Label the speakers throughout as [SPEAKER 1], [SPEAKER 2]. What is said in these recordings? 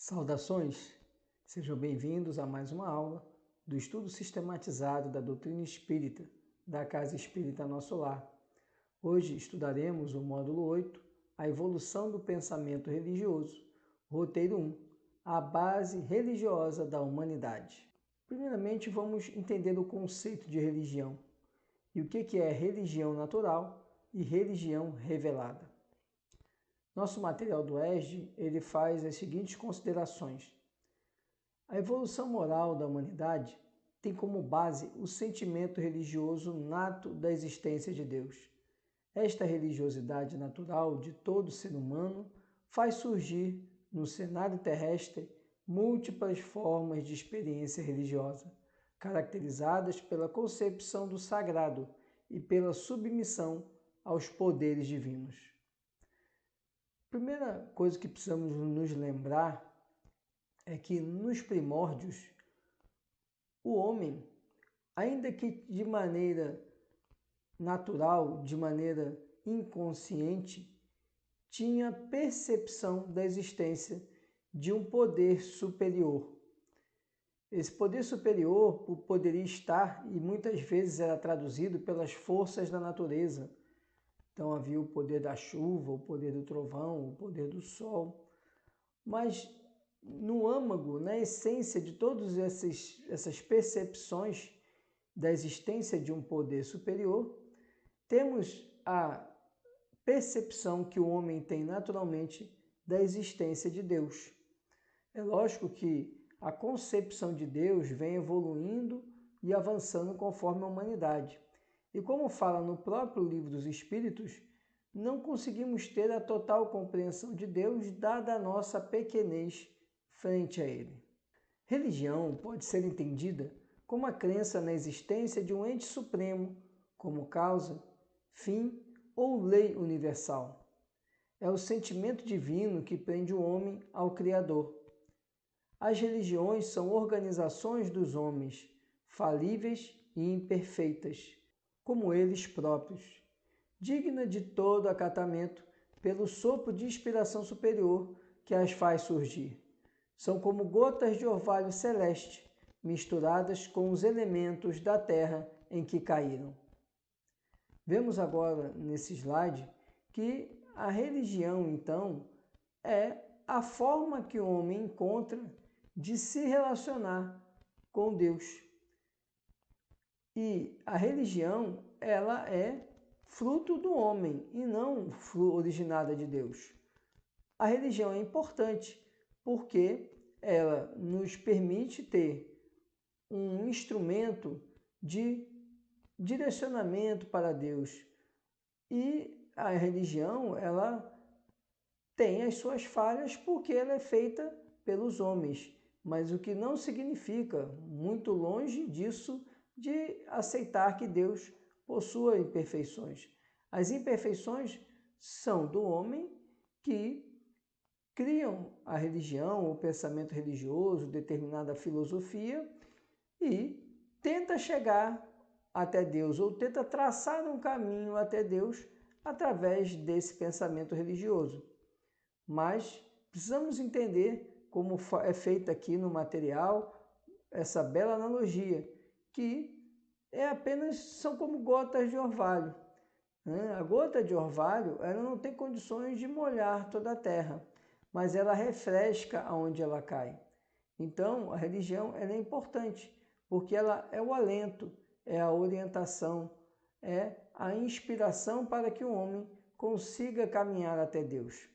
[SPEAKER 1] Saudações! Sejam bem-vindos a mais uma aula do estudo sistematizado da doutrina espírita da Casa Espírita Nosso Lar. Hoje estudaremos o módulo 8, a evolução do pensamento religioso, roteiro 1, a base religiosa da humanidade. Primeiramente, vamos entender o conceito de religião e o que é religião natural e religião revelada. Nosso material do ESD, ele faz as seguintes considerações. A evolução moral da humanidade tem como base o sentimento religioso nato da existência de Deus. Esta religiosidade natural de todo ser humano faz surgir, no cenário terrestre, múltiplas formas de experiência religiosa, caracterizadas pela concepção do sagrado e pela submissão aos poderes divinos. A primeira coisa que precisamos nos lembrar é que nos primórdios, o homem, ainda que de maneira natural, de maneira inconsciente, tinha percepção da existência de um poder superior. Esse poder superior poderia estar, e muitas vezes era traduzido pelas forças da natureza. Então havia o poder da chuva, o poder do trovão, o poder do sol. Mas no âmago, na essência de todas essas percepções da existência de um poder superior, temos a percepção que o homem tem naturalmente da existência de Deus. É lógico que a concepção de Deus vem evoluindo e avançando conforme a humanidade. E como fala no próprio Livro dos Espíritos, não conseguimos ter a total compreensão de Deus dada a nossa pequenez frente a Ele. Religião pode ser entendida como a crença na existência de um ente supremo, como causa, fim ou lei universal. É o sentimento divino que prende o homem ao Criador. As religiões são organizações dos homens, falíveis e imperfeitas, como eles próprios, digna de todo acatamento pelo sopro de inspiração superior que as faz surgir. São como gotas de orvalho celeste, misturadas com os elementos da terra em que caíram. Vemos agora nesse slide que a religião, então, é a forma que o homem encontra de se relacionar com Deus. E a religião, ela é fruto do homem e não originada de Deus. A religião é importante porque ela nos permite ter um instrumento de direcionamento para Deus. E a religião, ela tem as suas falhas porque ela é feita pelos homens, mas o que não significa, muito longe disso, de aceitar que Deus possua imperfeições. As imperfeições são do homem que criam a religião, o pensamento religioso, determinada filosofia e tenta chegar até Deus ou tenta traçar um caminho até Deus através desse pensamento religioso. Mas precisamos entender como é feita aqui no material essa bela analogia, que são como gotas de orvalho. A gota de orvalho, ela não tem condições de molhar toda a terra, mas ela refresca aonde ela cai. Então, a religião ela é importante, porque ela é o alento, é a orientação, é a inspiração para que o homem consiga caminhar até Deus.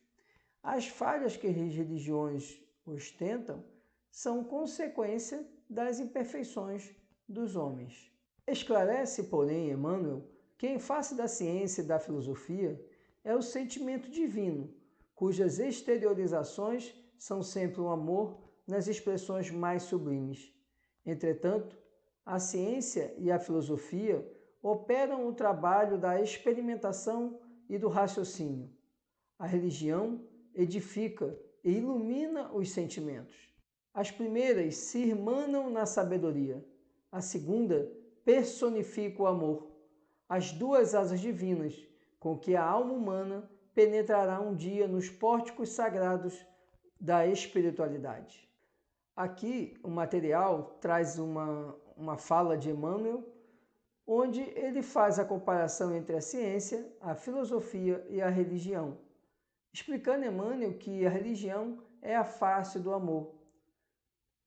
[SPEAKER 1] As falhas que as religiões ostentam são consequência das imperfeições dos homens. Esclarece, porém, Emmanuel, que em face da ciência e da filosofia é o sentimento divino, cujas exteriorizações são sempre o amor nas expressões mais sublimes. Entretanto, a ciência e a filosofia operam o trabalho da experimentação e do raciocínio. A religião edifica e ilumina os sentimentos. As primeiras se irmanam na sabedoria, a segunda personifica o amor, as duas asas divinas com que a alma humana penetrará um dia nos pórticos sagrados da espiritualidade. Aqui o material traz uma fala de Emmanuel, onde ele faz a comparação entre a ciência, a filosofia e a religião, explicando Emmanuel que a religião é a face do amor.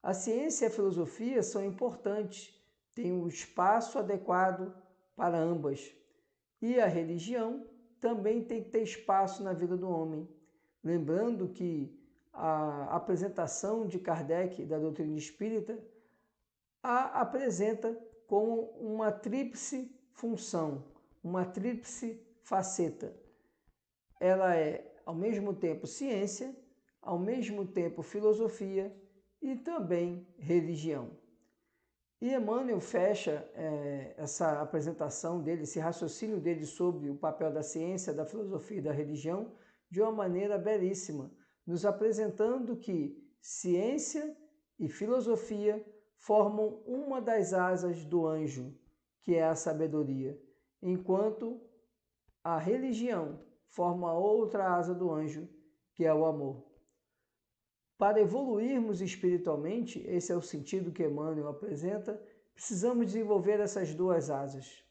[SPEAKER 1] A ciência e a filosofia são importantes, têm um espaço adequado para ambas. E a religião também tem que ter espaço na vida do homem. Lembrando que a apresentação de Kardec da doutrina espírita a apresenta como uma tríplice função, uma tríplice faceta. Ela é, ao mesmo tempo, ciência, ao mesmo tempo, filosofia e também religião. E Emmanuel fecha essa apresentação dele, esse raciocínio dele sobre o papel da ciência, da filosofia e da religião de uma maneira belíssima, nos apresentando que ciência e filosofia formam uma das asas do anjo, que é a sabedoria, enquanto a religião forma outra asa do anjo, que é o amor. Para evoluirmos espiritualmente, esse é o sentido que Emmanuel apresenta, precisamos desenvolver essas duas asas.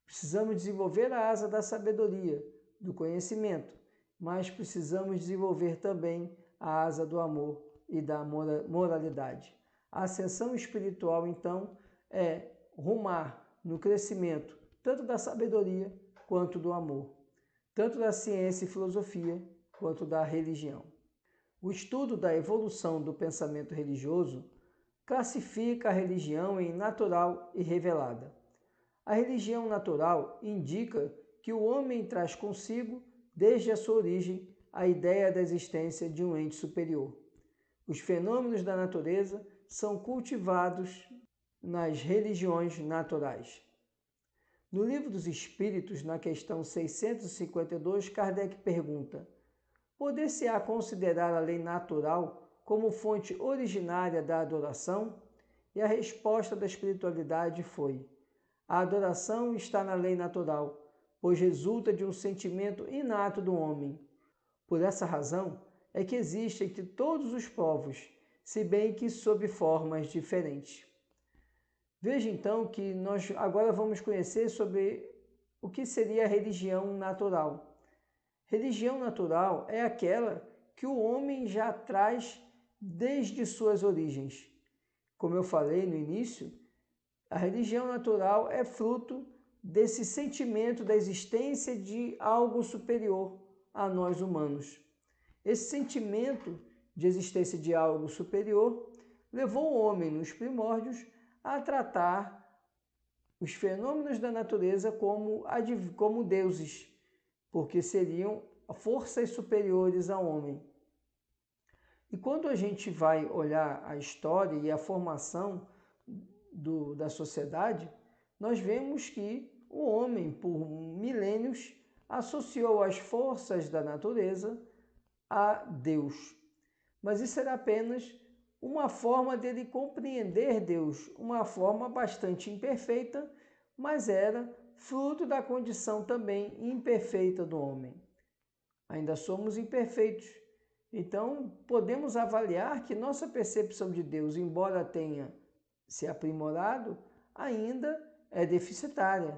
[SPEAKER 1] Precisamos desenvolver a asa da sabedoria, do conhecimento, mas precisamos desenvolver também a asa do amor e da moralidade. A ascensão espiritual, então, é rumar no crescimento tanto da sabedoria quanto do amor, tanto da ciência e filosofia quanto da religião. O estudo da evolução do pensamento religioso classifica a religião em natural e revelada. A religião natural indica que o homem traz consigo, desde a sua origem, a ideia da existência de um ente superior. Os fenômenos da natureza são cultivados nas religiões naturais. No Livro dos Espíritos, na questão 652, Kardec pergunta: poder-se-á considerar a lei natural como fonte originária da adoração? E a resposta da espiritualidade foi: a adoração está na lei natural, pois resulta de um sentimento inato do homem. Por essa razão é que existe entre todos os povos, se bem que sob formas diferentes. Veja então que nós agora vamos conhecer sobre o que seria a religião natural. Religião natural é aquela que o homem já traz desde suas origens. Como eu falei no início, a religião natural é fruto desse sentimento da existência de algo superior a nós humanos. Esse sentimento de existência de algo superior levou o homem nos primórdios a tratar os fenômenos da natureza como deuses, porque seriam forças superiores ao homem. E quando a gente vai olhar a história e a formação da sociedade, nós vemos que o homem, por milênios, associou as forças da natureza a Deus. Mas isso era apenas uma forma dele compreender Deus, uma forma bastante imperfeita, mas era fruto da condição também imperfeita do homem. Ainda somos imperfeitos, então podemos avaliar que nossa percepção de Deus, embora tenha se aprimorado, ainda é deficitária.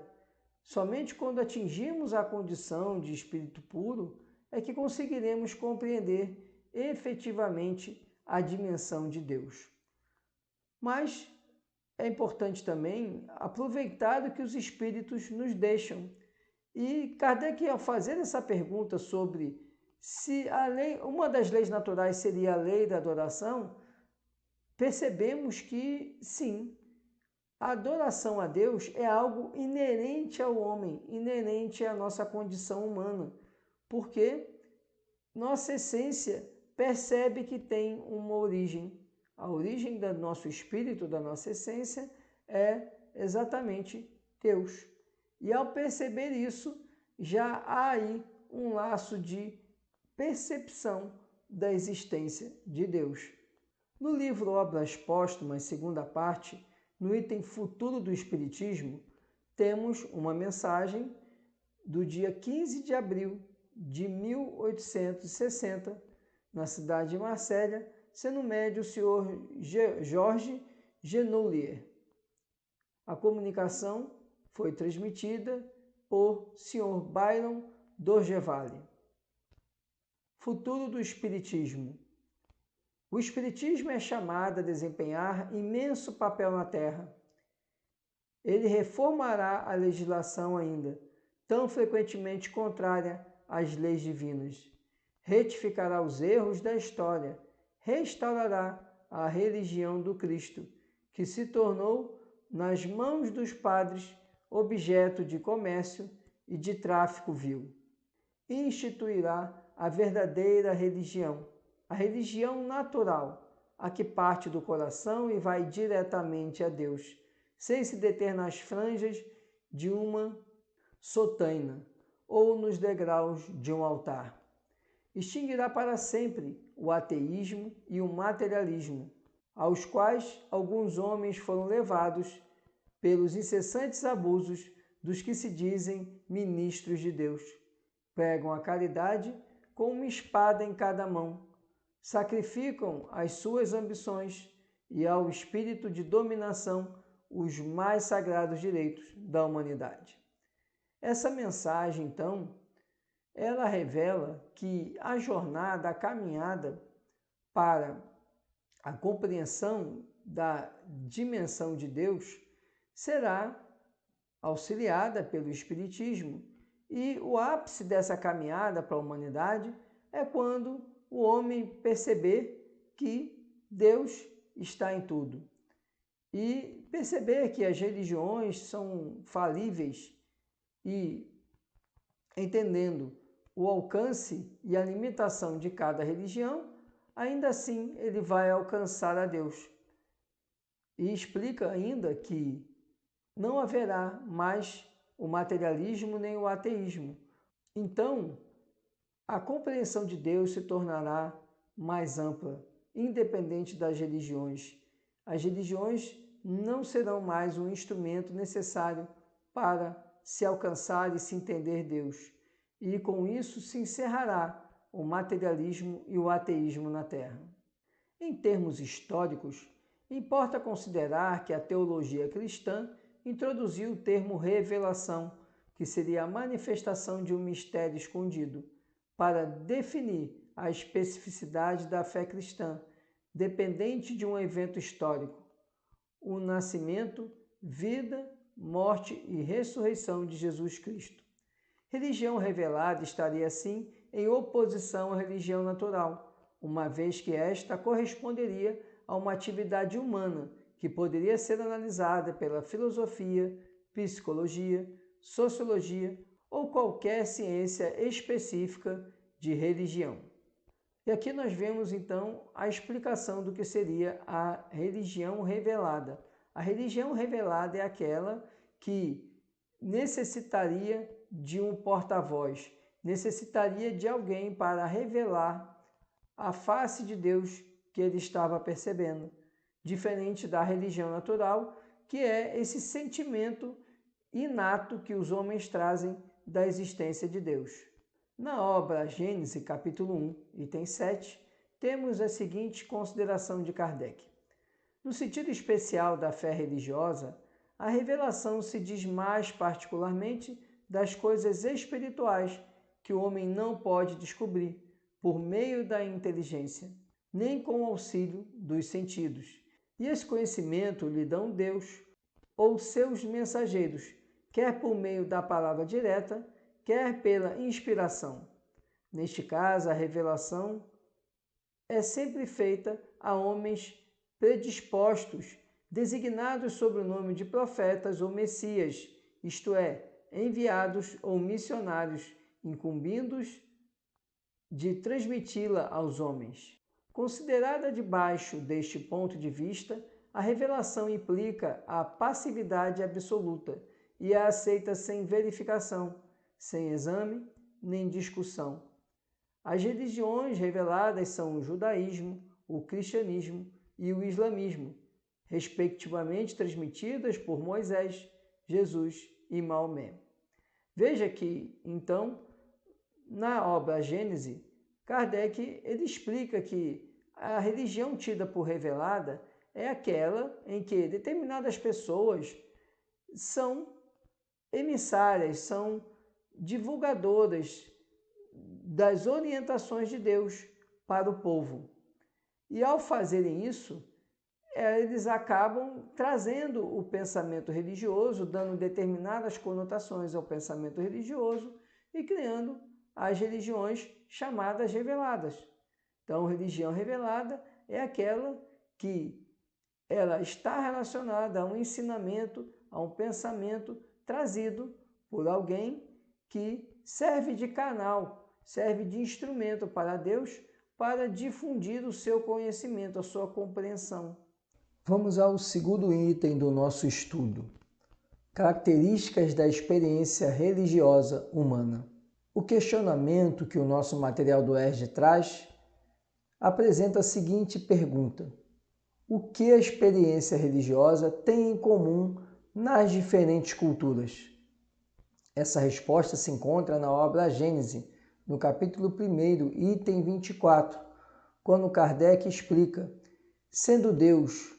[SPEAKER 1] Somente quando atingirmos a condição de espírito puro é que conseguiremos compreender efetivamente a dimensão de Deus. Mas é importante também aproveitar o que os espíritos nos deixam. E Kardec, ao fazer essa pergunta sobre se uma das leis naturais seria a lei da adoração, percebemos que sim, a adoração a Deus é algo inerente ao homem, inerente à nossa condição humana, porque nossa essência percebe que tem uma origem. A origem do nosso espírito, da nossa essência, é exatamente Deus. E ao perceber isso, já há aí um laço de percepção da existência de Deus. No livro Obras Póstumas, segunda parte, no item Futuro do Espiritismo, temos uma mensagem do dia 15 de abril de 1860, na cidade de Marsella, sendo médio o Sr. Georges Genoulier. A comunicação foi transmitida por Sr. Byron Dorgevalle. Futuro do Espiritismo. O Espiritismo é chamado a desempenhar imenso papel na Terra. Ele reformará a legislação ainda, tão frequentemente contrária às leis divinas. Retificará os erros da história, restaurará a religião do Cristo, que se tornou, nas mãos dos padres, objeto de comércio e de tráfico vil. Instituirá a verdadeira religião, a religião natural, a que parte do coração e vai diretamente a Deus, sem se deter nas franjas de uma sotaina ou nos degraus de um altar. Extinguirá para sempre o ateísmo e o materialismo, aos quais alguns homens foram levados pelos incessantes abusos dos que se dizem ministros de Deus. Pregam a caridade com uma espada em cada mão, sacrificam às suas ambições e ao espírito de dominação os mais sagrados direitos da humanidade. Essa mensagem, então, ela revela que a jornada, a caminhada para a compreensão da dimensão de Deus será auxiliada pelo Espiritismo, e o ápice dessa caminhada para a humanidade é quando o homem perceber que Deus está em tudo e perceber que as religiões são falíveis e, entendendo o alcance e a limitação de cada religião, ainda assim ele vai alcançar a Deus. E explica ainda que não haverá mais o materialismo nem o ateísmo. Então, a compreensão de Deus se tornará mais ampla, independente das religiões. As religiões não serão mais um instrumento necessário para se alcançar e se entender Deus. E com isso se encerrará o materialismo e o ateísmo na Terra. Em termos históricos, importa considerar que a teologia cristã introduziu o termo revelação, que seria a manifestação de um mistério escondido, para definir a especificidade da fé cristã, dependente de um evento histórico, o nascimento, vida, morte e ressurreição de Jesus Cristo. Religião revelada estaria, assim, em oposição à religião natural, uma vez que esta corresponderia a uma atividade humana que poderia ser analisada pela filosofia, psicologia, sociologia ou qualquer ciência específica de religião. E aqui nós vemos, então, a explicação do que seria a religião revelada. A religião revelada é aquela que necessitaria de um porta-voz, necessitaria de alguém para revelar a face de Deus que ele estava percebendo, diferente da religião natural, que é esse sentimento inato que os homens trazem da existência de Deus. Na obra Gênesis, capítulo 1, item 7, temos a seguinte consideração de Kardec. No sentido especial da fé religiosa, a revelação se diz mais particularmente das coisas espirituais que o homem não pode descobrir por meio da inteligência, nem com o auxílio dos sentidos. E esse conhecimento lhe dão Deus ou seus mensageiros, quer por meio da palavra direta, quer pela inspiração. Neste caso, a revelação é sempre feita a homens predispostos, designados sob o nome de profetas ou messias, isto é, enviados ou missionários, incumbidos de transmiti-la aos homens. Considerada debaixo deste ponto de vista, a revelação implica a passividade absoluta e a aceita sem verificação, sem exame nem discussão. As religiões reveladas são o judaísmo, o cristianismo e o islamismo, respectivamente transmitidas por Moisés, Jesus e Maomé. Veja que, então, na obra Gênese, Kardec ele explica que a religião tida por revelada é aquela em que determinadas pessoas são emissárias, são divulgadoras das orientações de Deus para o povo. E ao fazerem isso, eles acabam trazendo o pensamento religioso, dando determinadas conotações ao pensamento religioso e criando as religiões chamadas reveladas. Então, religião revelada é aquela que ela está relacionada a um ensinamento, a um pensamento trazido por alguém que serve de canal, serve de instrumento para Deus para difundir o seu conhecimento, a sua compreensão. Vamos ao segundo item do nosso estudo. Características da experiência religiosa humana. O questionamento que o nosso material do ERJ traz apresenta a seguinte pergunta: o que a experiência religiosa tem em comum nas diferentes culturas? Essa resposta se encontra na obra A Gênese, no capítulo 1, item 24, quando Kardec explica: sendo Deus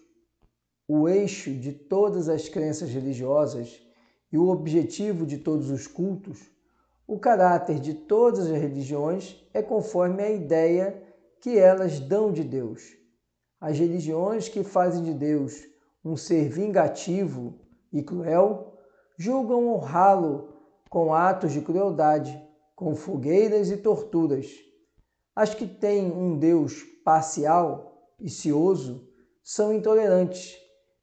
[SPEAKER 1] o eixo de todas as crenças religiosas e o objetivo de todos os cultos, o caráter de todas as religiões é conforme a ideia que elas dão de Deus. As religiões que fazem de Deus um ser vingativo e cruel julgam honrá-lo com atos de crueldade, com fogueiras e torturas. As que têm um Deus parcial e cioso são intolerantes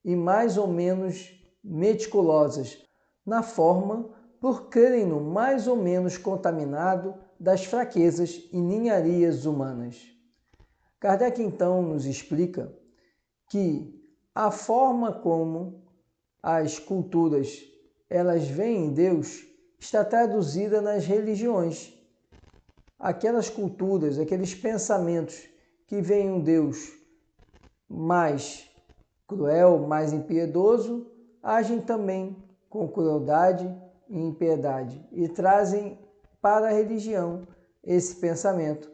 [SPEAKER 1] e mais ou menos meticulosas na forma por crerem-no mais ou menos contaminado das fraquezas e ninharias humanas. Kardec então nos explica que a forma como as culturas elas veem Deus está traduzida nas religiões. Aquelas culturas, aqueles pensamentos que veem um Deus mais cruel, mais impiedoso, agem também com crueldade e impiedade e trazem para a religião esse pensamento.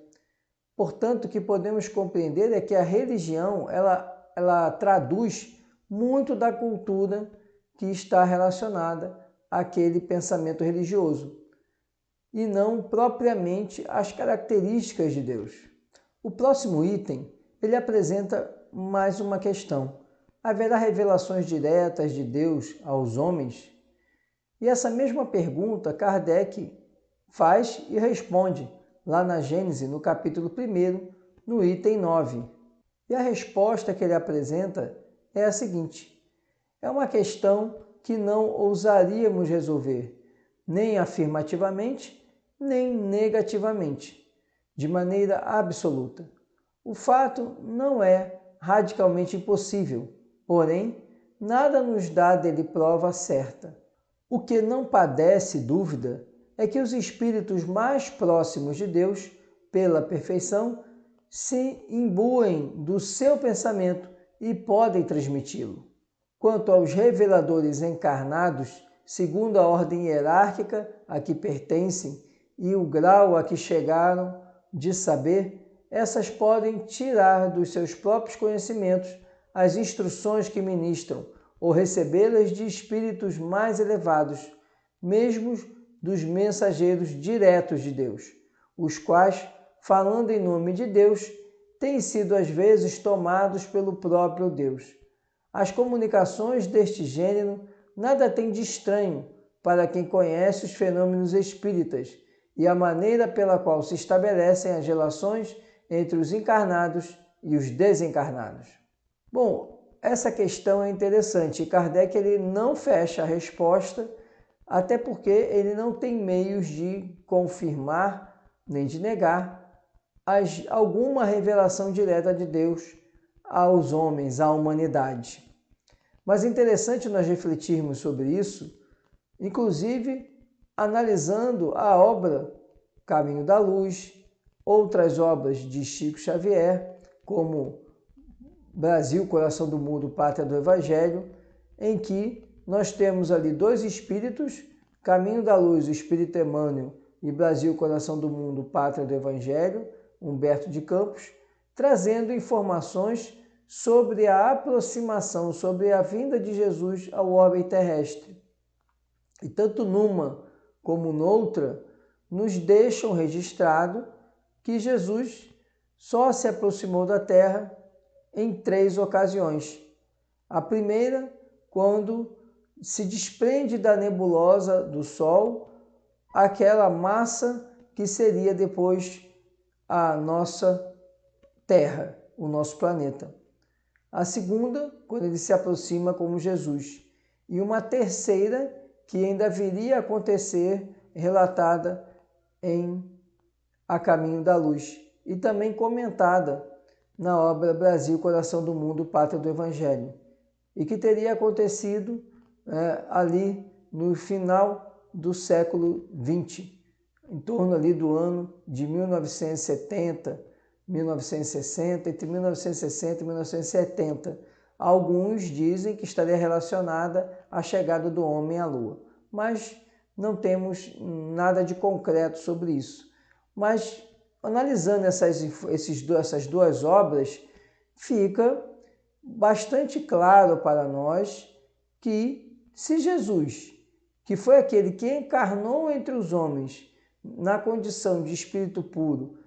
[SPEAKER 1] Portanto, o que podemos compreender é que a religião ela traduz muito da cultura que está relacionada àquele pensamento religioso e não propriamente as características de Deus. O próximo item, ele apresenta mais uma questão. Haverá revelações diretas de Deus aos homens? E essa mesma pergunta Kardec faz e responde lá na Gênese, no capítulo 1, no item 9. E a resposta que ele apresenta é a seguinte: é uma questão que não ousaríamos resolver, nem afirmativamente, nem negativamente, de maneira absoluta. O fato não é radicalmente impossível, porém, nada nos dá dele prova certa. O que não padece dúvida é que os espíritos mais próximos de Deus, pela perfeição, se imbuem do seu pensamento e podem transmiti-lo. Quanto aos reveladores encarnados, segundo a ordem hierárquica a que pertencem e o grau a que chegaram de saber, essas podem tirar dos seus próprios conhecimentos as instruções que ministram ou recebê-las de espíritos mais elevados, mesmo dos mensageiros diretos de Deus, os quais, falando em nome de Deus, têm sido às vezes tomados pelo próprio Deus. As comunicações deste gênero nada têm de estranho para quem conhece os fenômenos espíritas e a maneira pela qual se estabelecem as relações entre os encarnados e os desencarnados. Bom, essa questão é interessante e Kardec ele não fecha a resposta, até porque ele não tem meios de confirmar nem de negar alguma revelação direta de Deus aos homens, à humanidade. Mas é interessante nós refletirmos sobre isso, inclusive analisando a obra Caminho da Luz, outras obras de Chico Xavier, como Brasil, Coração do Mundo, Pátria do Evangelho, em que nós temos ali dois espíritos, Caminho da Luz, o Espírito Emmanuel, e Brasil, Coração do Mundo, Pátria do Evangelho, Humberto de Campos, trazendo informações sobre a aproximação, sobre a vinda de Jesus ao orbe terrestre. E tanto numa como noutra, nos deixam registrado que Jesus só se aproximou da Terra em 3 ocasiões. A primeira, quando se desprende da nebulosa do Sol aquela massa que seria depois a nossa Terra, o nosso planeta. A segunda, quando ele se aproxima como Jesus. E uma terceira, que ainda viria a acontecer, relatada em A Caminho da Luz, e também comentada na obra Brasil, Coração do Mundo, Pátria do Evangelho, e que teria acontecido ali no final do século XX, em torno ali do ano de 1970, 1960, entre 1960 e 1970. Alguns dizem que estaria relacionada à chegada do homem à Lua, mas não temos nada de concreto sobre isso. Mas, analisando essas duas obras, fica bastante claro para nós que se Jesus, que foi aquele que encarnou entre os homens na condição de espírito puro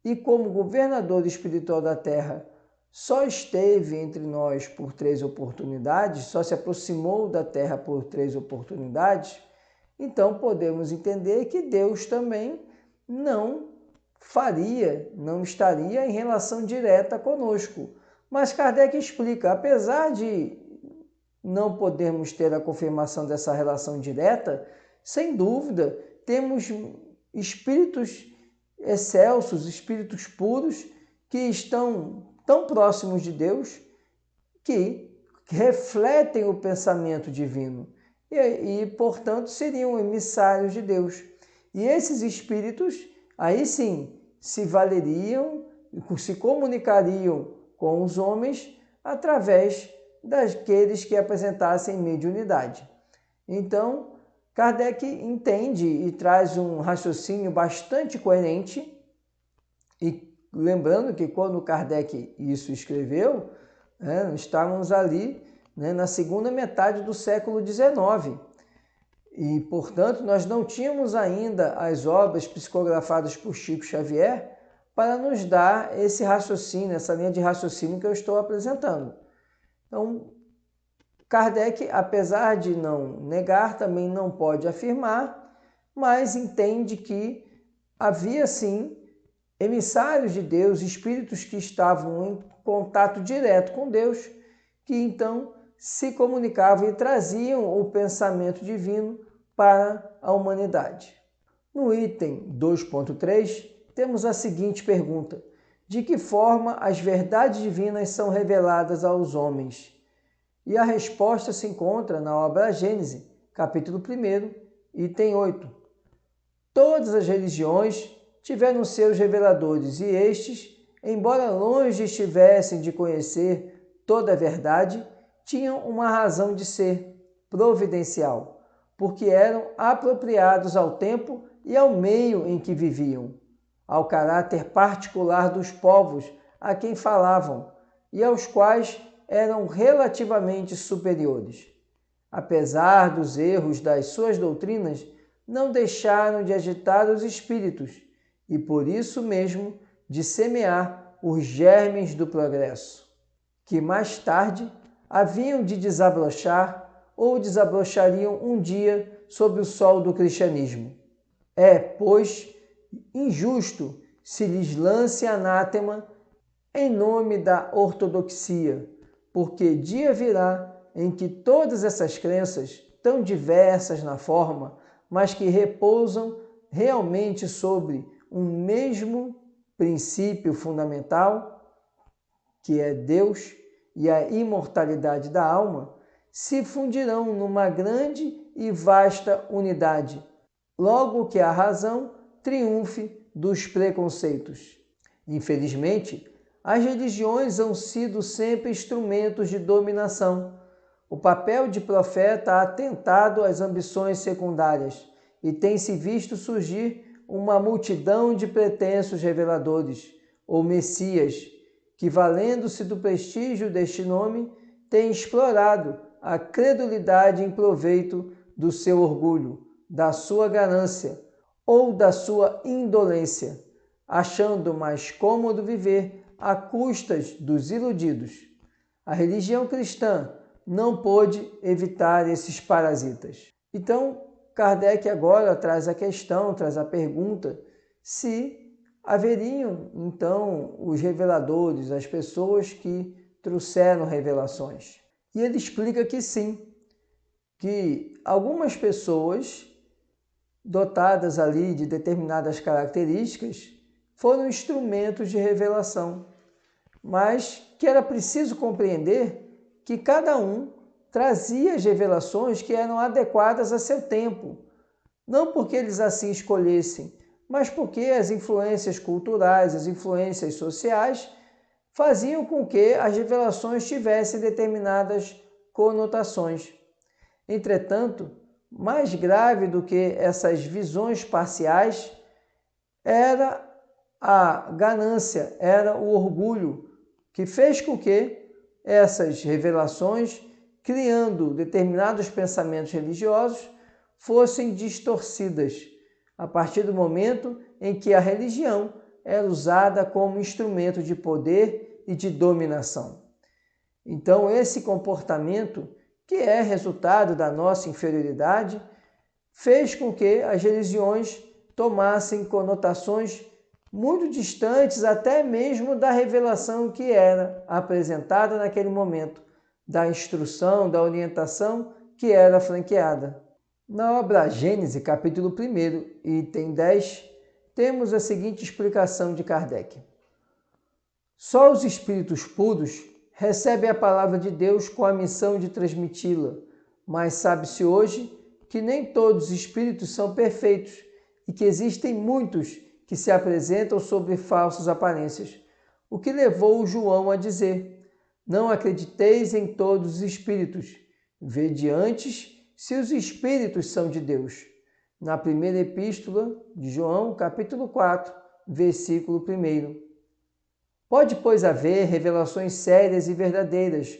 [SPEAKER 1] e como governador espiritual da Terra, só esteve entre nós por 3 oportunidades, só se aproximou da Terra por 3 oportunidades, então podemos entender que Deus também não estaria em relação direta conosco. Mas Kardec explica, apesar de não podermos ter a confirmação dessa relação direta, sem dúvida, temos espíritos excelsos, espíritos puros, que estão tão próximos de Deus, que refletem o pensamento divino e, portanto, seriam emissários de Deus. E esses espíritos, aí sim, se valeriam, se comunicariam com os homens através daqueles que apresentassem mediunidade. Então, Kardec entende e traz um raciocínio bastante coerente, e lembrando que quando Kardec isso escreveu, estávamos ali na segunda metade do século XIX, e, portanto, nós não tínhamos ainda as obras psicografadas por Chico Xavier para nos dar esse raciocínio, essa linha de raciocínio que eu estou apresentando. Então, Kardec, apesar de não negar, também não pode afirmar, mas entende que havia sim emissários de Deus, espíritos que estavam em contato direto com Deus, que então se comunicavam e traziam o pensamento divino para a humanidade. No item 2.3, temos a seguinte pergunta: de que forma as verdades divinas são reveladas aos homens? E a resposta se encontra na obra Gênese, capítulo 1, item 8. Todas as religiões tiveram seus reveladores, e estes, embora longe estivessem de conhecer toda a verdade, tinham uma razão de ser providencial, porque eram apropriados ao tempo e ao meio em que viviam, ao caráter particular dos povos a quem falavam e aos quais eram relativamente superiores. Apesar dos erros das suas doutrinas, não deixaram de agitar os espíritos e, por isso mesmo, de semear os germes do progresso, que mais tarde haviam de desabrochar ou desabrochariam um dia sob o sol do cristianismo. É, pois, injusto se lhes lance anátema em nome da ortodoxia, porque dia virá em que todas essas crenças, tão diversas na forma, mas que repousam realmente sobre um mesmo princípio fundamental, que é Deus e a imortalidade da alma, se fundirão numa grande e vasta unidade, logo que a razão triunfe dos preconceitos. Infelizmente, as religiões han sido sempre instrumentos de dominação. O papel de profeta ha atentado às ambições secundárias e tem-se visto surgir uma multidão de pretensos reveladores, ou Messias, que, valendo-se do prestígio deste nome, tem explorado a credulidade em proveito do seu orgulho, da sua ganância ou da sua indolência, achando mais cômodo viver à custas dos iludidos. A religião cristã não pôde evitar esses parasitas. Então, Kardec agora traz a questão, traz a pergunta, se haveriam, então, os reveladores, as pessoas que trouxeram revelações. E ele explica que sim, que algumas pessoas dotadas ali de determinadas características foram instrumentos de revelação, mas que era preciso compreender que cada um trazia as revelações que eram adequadas a seu tempo, não porque eles assim escolhessem, mas porque as influências culturais, as influências sociais faziam com que as revelações tivessem determinadas conotações. Entretanto, mais grave do que essas visões parciais era a ganância, era o orgulho, que fez com que essas revelações, criando determinados pensamentos religiosos, fossem distorcidas, a partir do momento em que a religião era usada como instrumento de poder e de dominação. Então, esse comportamento, que é resultado da nossa inferioridade, fez com que as religiões tomassem conotações muito distantes até mesmo da revelação que era apresentada naquele momento, da instrução, da orientação que era franqueada. Na obra Gênese, capítulo 1, item 10, temos a seguinte explicação de Kardec. Só os espíritos puros recebem a palavra de Deus com a missão de transmiti-la, mas sabe-se hoje que nem todos os espíritos são perfeitos e que existem muitos que se apresentam sob falsas aparências, o que levou João a dizer: não acrediteis em todos os espíritos, vede antes se os espíritos são de Deus. Na primeira epístola de João, capítulo 4, versículo 1. Pode, pois, haver revelações sérias e verdadeiras,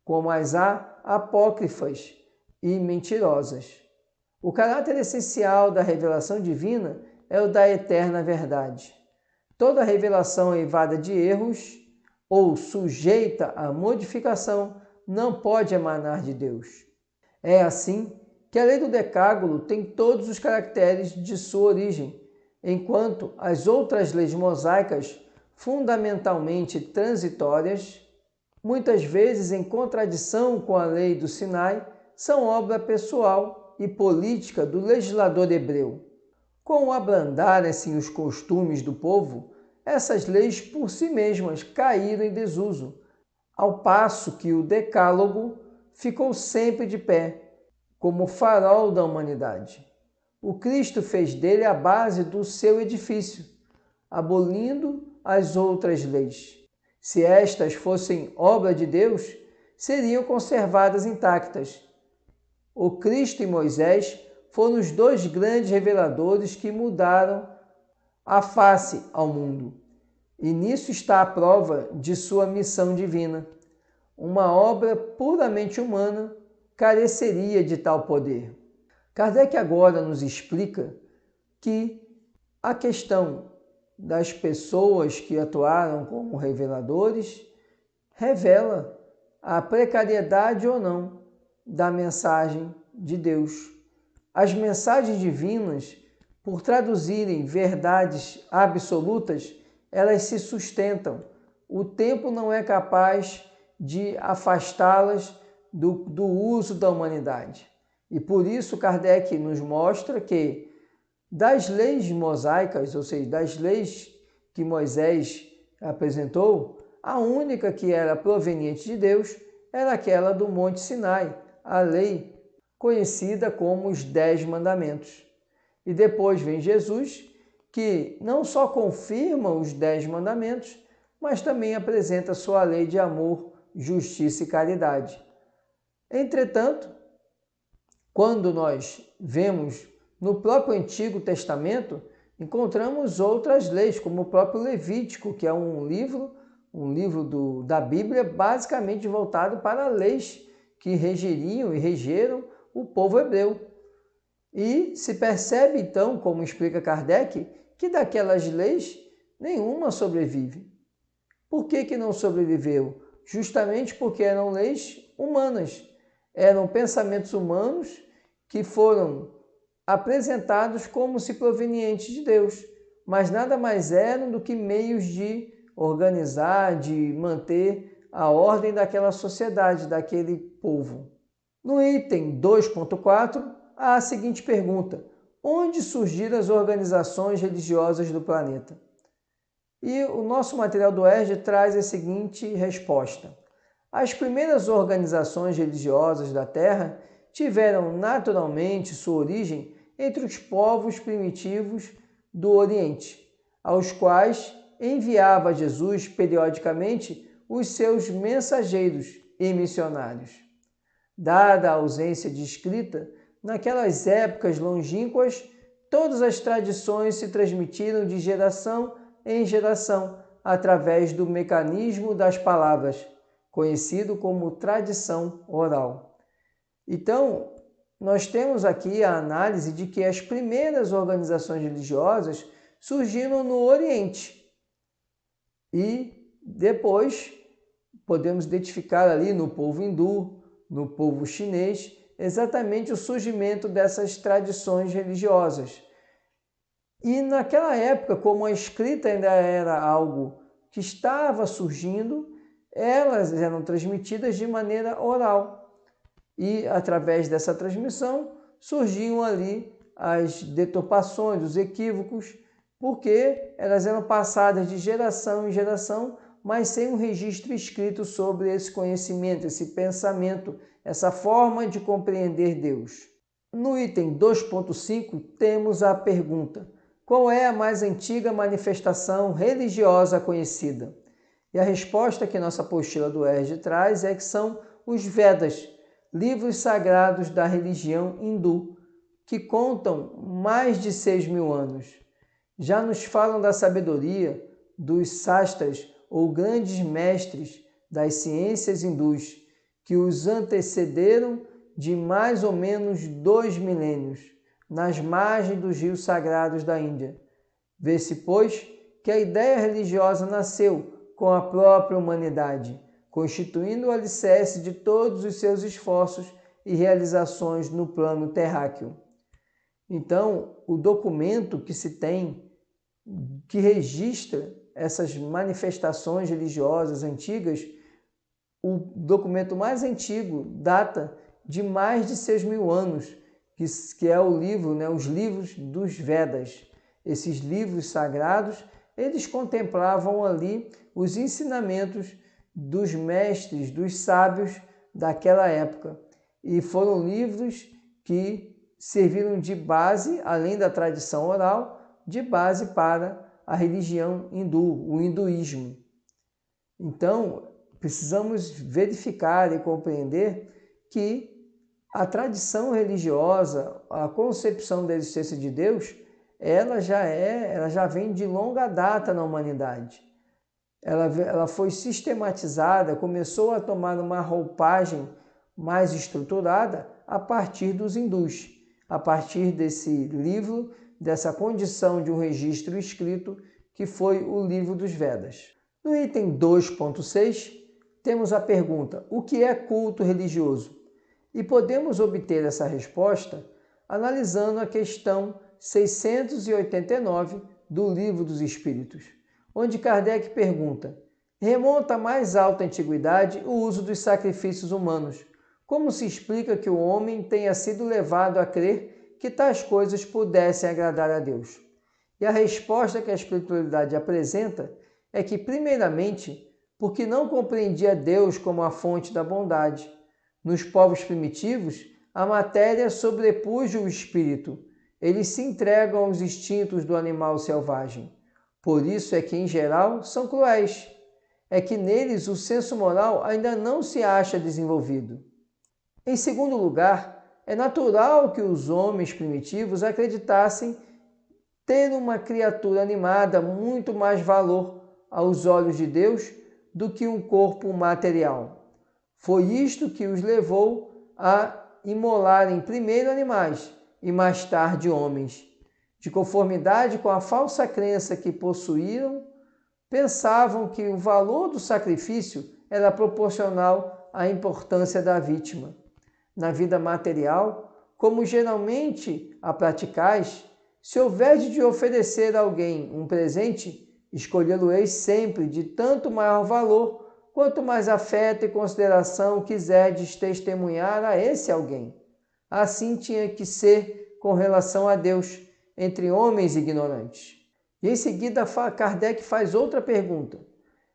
[SPEAKER 1] como as há apócrifas e mentirosas. O caráter essencial da revelação divina é o da eterna verdade. Toda revelação eivada de erros ou sujeita à modificação não pode emanar de Deus. É assim que a lei do Decálogo tem todos os caracteres de sua origem, enquanto as outras leis mosaicas, fundamentalmente transitórias, muitas vezes em contradição com a lei do Sinai, são obra pessoal e política do legislador hebreu. Com o abrandarem-se os costumes do povo, essas leis por si mesmas caíram em desuso, ao passo que o Decálogo ficou sempre de pé, como farol da humanidade. O Cristo fez dele a base do seu edifício, abolindo as outras leis. Se estas fossem obra de Deus, seriam conservadas intactas. O Cristo e Moisés foram os dois grandes reveladores que mudaram a face ao mundo. E nisso está a prova de sua missão divina. Uma obra puramente humana careceria de tal poder. Kardec agora nos explica que a questão das pessoas que atuaram como reveladores revela a precariedade ou não da mensagem de Deus. As mensagens divinas, por traduzirem verdades absolutas, elas se sustentam. O tempo não é capaz de afastá-las do uso da humanidade. E por isso Kardec nos mostra que das leis mosaicas, ou seja, das leis que Moisés apresentou, a única que era proveniente de Deus era aquela do Monte Sinai, a lei conhecida como os 10 Mandamentos. E depois vem Jesus, que não só confirma os 10 Mandamentos, mas também apresenta sua lei de amor, justiça e caridade. Entretanto, quando nós vemos no próprio Antigo Testamento, encontramos outras leis, como o próprio Levítico, que é um livro da Bíblia basicamente voltado para leis que regeriam e regeram o povo hebreu. E se percebe então, como explica Kardec, que daquelas leis nenhuma sobrevive. Por que não sobreviveu? Justamente porque eram leis humanas, eram pensamentos humanos que foram apresentados como se provenientes de Deus, mas nada mais eram do que meios de organizar, de manter a ordem daquela sociedade, daquele povo. No item 2.4, há a seguinte pergunta: onde surgiram as organizações religiosas do planeta? E o nosso material do ERJ traz a seguinte resposta: as primeiras organizações religiosas da Terra tiveram naturalmente sua origem entre os povos primitivos do Oriente, aos quais enviava Jesus periodicamente os seus mensageiros e missionários. Dada a ausência de escrita, naquelas épocas longínquas, todas as tradições se transmitiram de geração em geração através do mecanismo das palavras, conhecido como tradição oral. Então, nós temos aqui a análise de que as primeiras organizações religiosas surgiram no Oriente e depois podemos identificar ali no povo hindu, no povo chinês, exatamente o surgimento dessas tradições religiosas. E naquela época, como a escrita ainda era algo que estava surgindo, elas eram transmitidas de maneira oral. E através dessa transmissão surgiam ali as deturpações, os equívocos, porque elas eram passadas de geração em geração, mas sem um registro escrito sobre esse conhecimento, esse pensamento, essa forma de compreender Deus. No item 2.5 temos a pergunta: qual é a mais antiga manifestação religiosa conhecida? E a resposta que nossa apostila do ERJ traz é que são os Vedas, livros sagrados da religião hindu, que contam mais de 6.000 anos. Já nos falam da sabedoria dos sastras ou grandes mestres das ciências hindus, que os antecederam de mais ou menos 2 milênios, nas margens dos rios sagrados da Índia. Vê-se, pois, que a ideia religiosa nasceu com a própria humanidade, constituindo o alicerce de todos os seus esforços e realizações no plano terráqueo. Então, o documento que se tem, que registra essas manifestações religiosas antigas, o documento mais antigo data de mais de 6.000 anos, que é o livro, os livros dos Vedas. Esses livros sagrados, eles contemplavam ali os ensinamentos dos mestres, dos sábios daquela época. E foram livros que serviram de base, além da tradição oral, de base para a religião hindu, o hinduísmo. Então, precisamos verificar e compreender que a tradição religiosa, a concepção da existência de Deus, ela já vem de longa data na humanidade. Ela foi sistematizada, começou a tomar uma roupagem mais estruturada a partir dos hindus, a partir desse livro, dessa condição de um registro escrito, que foi o livro dos Vedas. No item 2.6, temos a pergunta: o que é culto religioso? E podemos obter essa resposta analisando a questão 689 do Livro dos Espíritos, onde Kardec pergunta: remonta à mais alta antiguidade o uso dos sacrifícios humanos. Como se explica que o homem tenha sido levado a crer que tais coisas pudessem agradar a Deus? E a resposta que a espiritualidade apresenta é que, primeiramente, porque não compreendia Deus como a fonte da bondade. Nos povos primitivos, a matéria sobrepuja o espírito. Eles se entregam aos instintos do animal selvagem. Por isso é que, em geral, são cruéis. É que neles o senso moral ainda não se acha desenvolvido. Em segundo lugar, é natural que os homens primitivos acreditassem ter uma criatura animada muito mais valor aos olhos de Deus do que um corpo material. Foi isto que os levou a imolarem primeiro animais e mais tarde homens. De conformidade com a falsa crença que possuíam, pensavam que o valor do sacrifício era proporcional à importância da vítima. Na vida material, como geralmente a praticais, se houver de oferecer a alguém um presente, escolhê-lo-eis sempre de tanto maior valor, quanto mais afeto e consideração quiserdes testemunhar a esse alguém. Assim tinha que ser com relação a Deus, entre homens ignorantes. E em seguida, Kardec faz outra pergunta.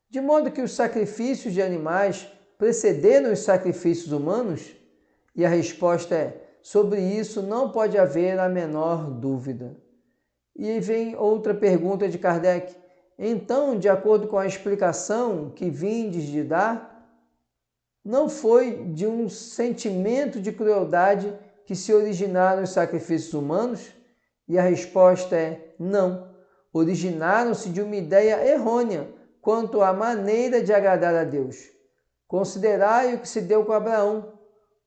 [SPEAKER 1] De modo que os sacrifícios de animais precederam os sacrifícios humanos? E a resposta é: sobre isso não pode haver a menor dúvida. E vem outra pergunta de Kardec. Então, de acordo com a explicação que vindes de dar, não foi de um sentimento de crueldade que se originaram os sacrifícios humanos? E a resposta é: não. Originaram-se de uma ideia errônea quanto à maneira de agradar a Deus. Considerai o que se deu com Abraão.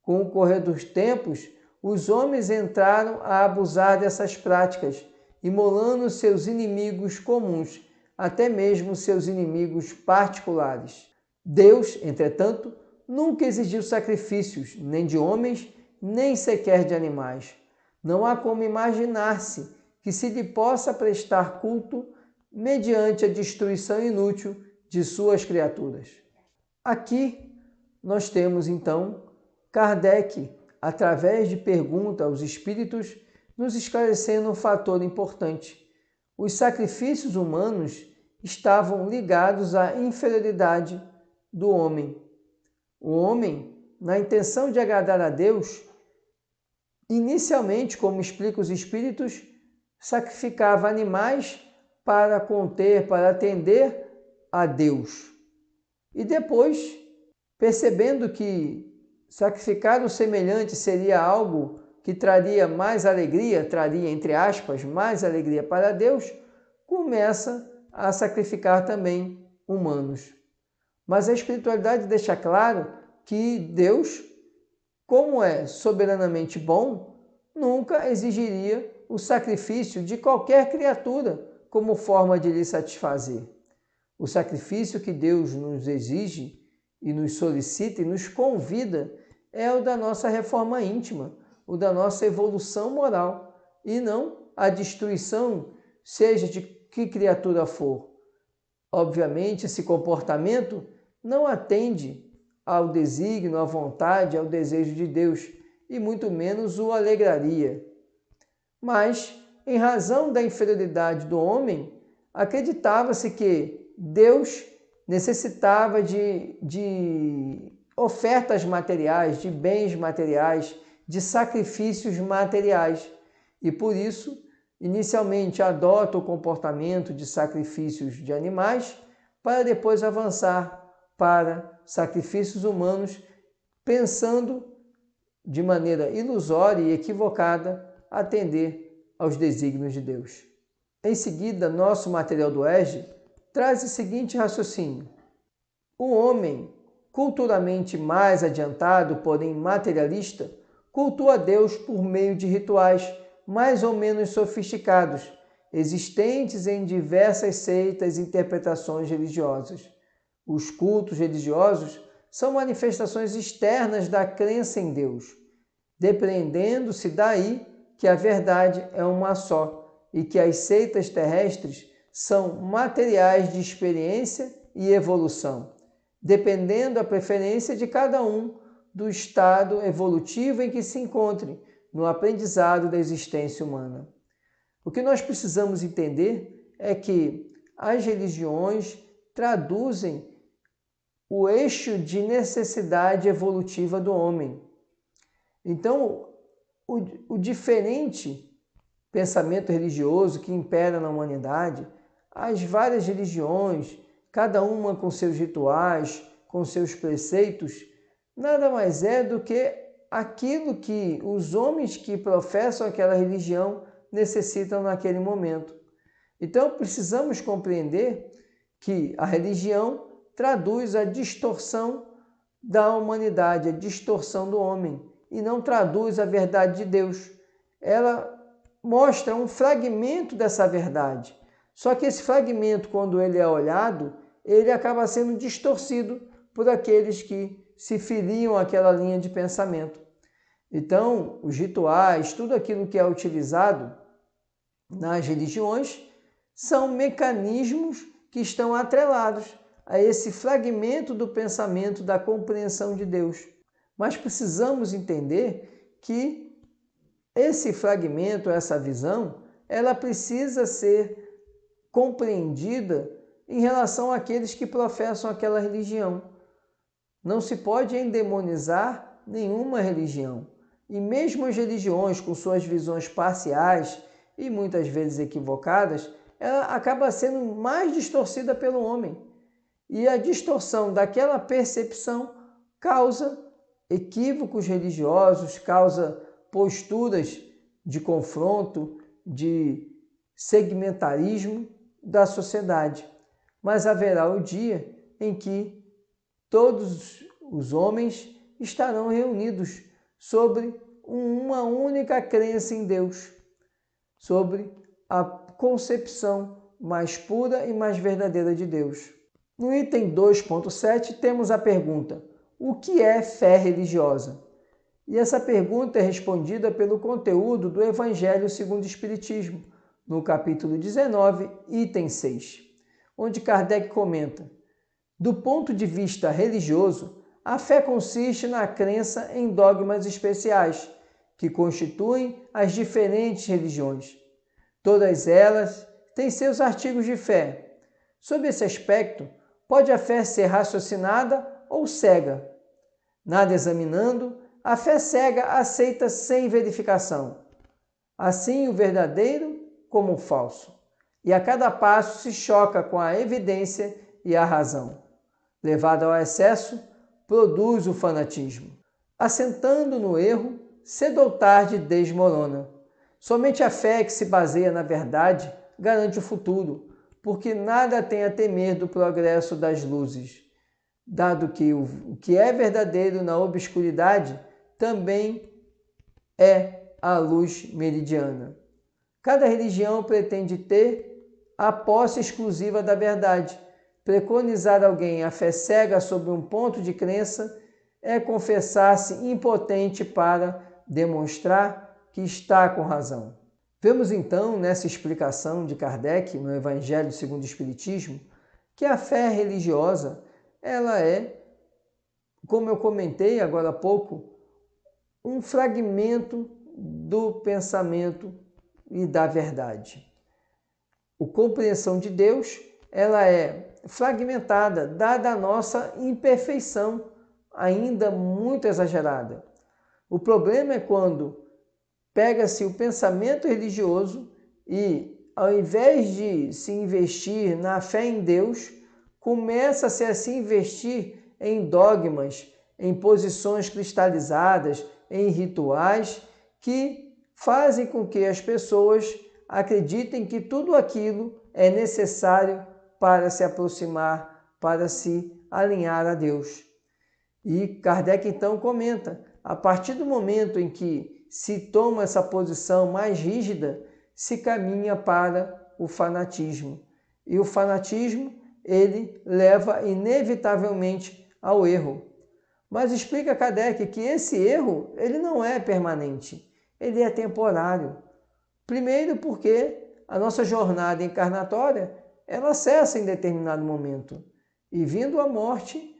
[SPEAKER 1] Com o correr dos tempos, os homens entraram a abusar dessas práticas, imolando seus inimigos comuns, até mesmo seus inimigos particulares. Deus, entretanto, nunca exigiu sacrifícios, nem de homens, nem sequer de animais. Não há como imaginar-se que se lhe possa prestar culto mediante a destruição inútil de suas criaturas. Aqui nós temos, então, Kardec, através de pergunta aos espíritos, nos esclarecendo um fator importante. Os sacrifícios humanos estavam ligados à inferioridade do homem. O homem, na intenção de agradar a Deus, inicialmente, como explica os espíritos, sacrificava animais para conter, para atender a Deus. E depois, percebendo que sacrificar o semelhante seria algo que traria mais alegria, traria, entre aspas, mais alegria para Deus, começa a sacrificar também humanos. Mas a espiritualidade deixa claro que Deus, como é soberanamente bom, nunca exigiria o sacrifício de qualquer criatura como forma de lhe satisfazer. O sacrifício que Deus nos exige e nos solicita e nos convida é o da nossa reforma íntima, o da nossa evolução moral, e não a destruição, seja de que criatura for. Obviamente, esse comportamento não atende ao desígnio, à vontade, ao desejo de Deus, e muito menos o alegraria. Mas, em razão da inferioridade do homem, acreditava-se que Deus necessitava de ofertas materiais, de bens materiais, de sacrifícios materiais. E por isso, inicialmente adota o comportamento de sacrifícios de animais, para depois avançar para sacrifícios humanos, pensando de maneira ilusória e equivocada atender aos desígnios de Deus. Em seguida, nosso material do ERG traz o seguinte raciocínio. O homem, culturalmente mais adiantado, porém materialista, cultua Deus por meio de rituais mais ou menos sofisticados, existentes em diversas seitas e interpretações religiosas. Os cultos religiosos são manifestações externas da crença em Deus, depreendendo-se daí que a verdade é uma só e que as seitas terrestres são materiais de experiência e evolução, dependendo da preferência de cada um do estado evolutivo em que se encontre no aprendizado da existência humana. O que nós precisamos entender é que as religiões traduzem o eixo de necessidade evolutiva do homem. Então, o diferente pensamento religioso que impera na humanidade, as várias religiões, cada uma com seus rituais, com seus preceitos, nada mais é do que aquilo que os homens que professam aquela religião necessitam naquele momento. Então, precisamos compreender que a religião traduz a distorção da humanidade, a distorção do homem, e não traduz a verdade de Deus. Ela mostra um fragmento dessa verdade. Só que esse fragmento, quando ele é olhado, ele acaba sendo distorcido por aqueles que se filiam àquela linha de pensamento. Então, os rituais, tudo aquilo que é utilizado nas religiões, são mecanismos que estão atrelados a esse fragmento do pensamento, da compreensão de Deus. Mas precisamos entender que esse fragmento, essa visão, ela precisa ser compreendida em relação àqueles que professam aquela religião. Não se pode endemonizar nenhuma religião. E mesmo as religiões, com suas visões parciais e muitas vezes equivocadas, ela acaba sendo mais distorcida pelo homem. E a distorção daquela percepção causa equívocos religiosos, causa posturas de confronto, de segmentarismo da sociedade. Mas haverá o dia em que todos os homens estarão reunidos sobre uma única crença em Deus, sobre a concepção mais pura e mais verdadeira de Deus. No item 2.7 temos a pergunta: o que é fé religiosa? E essa pergunta é respondida pelo conteúdo do Evangelho segundo o Espiritismo, no capítulo 19, item 6, onde Kardec comenta: do ponto de vista religioso, a fé consiste na crença em dogmas especiais, que constituem as diferentes religiões. Todas elas têm seus artigos de fé. Sob esse aspecto, pode a fé ser raciocinada ou cega. Nada examinando, a fé cega aceita sem verificação. Assim, o verdadeiro como o falso. E a cada passo se choca com a evidência e a razão. Levado ao excesso, produz o fanatismo. Assentando no erro, cedo ou tarde desmorona. Somente a fé que se baseia na verdade garante o futuro, porque nada tem a temer do progresso das luzes, dado que o que é verdadeiro na obscuridade também é a luz meridiana. Cada religião pretende ter a posse exclusiva da verdade. Preconizar alguém a fé cega sobre um ponto de crença é confessar-se impotente para demonstrar que está com razão. Vemos então nessa explicação de Kardec no Evangelho segundo o Espiritismo que a fé religiosa, ela é, como eu comentei agora há pouco, um fragmento do pensamento e da verdade. A compreensão de Deus, ela é fragmentada, dada a nossa imperfeição, ainda muito exagerada. O problema é quando pega-se o pensamento religioso e, ao invés de se investir na fé em Deus, começa-se a se investir em dogmas, em posições cristalizadas, em rituais que fazem com que as pessoas acreditem que tudo aquilo é necessário para se aproximar, para se alinhar a Deus. E Kardec então comenta, a partir do momento em que se toma essa posição mais rígida, se caminha para o fanatismo. E o fanatismo, ele leva inevitavelmente ao erro. Mas explica Kardec que esse erro, ele não é permanente, ele é temporário. Primeiro porque a nossa jornada encarnatória, ela cessa em determinado momento. E vindo a morte,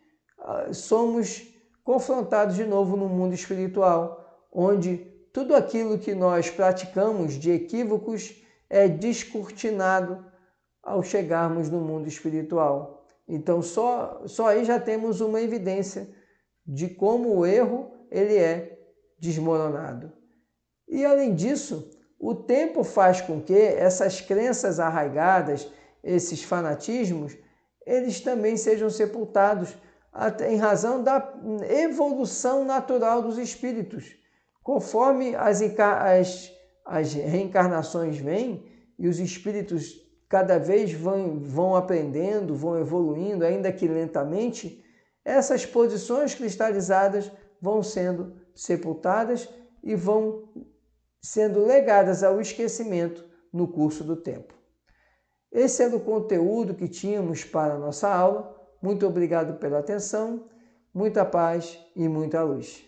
[SPEAKER 1] somos confrontados de novo no mundo espiritual, onde tudo aquilo que nós praticamos de equívocos é descortinado ao chegarmos no mundo espiritual. Então, só aí já temos uma evidência de como o erro ele é desmoronado. E, além disso, o tempo faz com que essas crenças arraigadas, esses fanatismos, eles também sejam sepultados em razão da evolução natural dos espíritos. Conforme as as reencarnações vêm e os espíritos cada vez vão aprendendo, vão evoluindo, ainda que lentamente, essas posições cristalizadas vão sendo sepultadas e vão sendo legadas ao esquecimento no curso do tempo. Esse era o conteúdo que tínhamos para a nossa aula. Muito obrigado pela atenção, muita paz e muita luz.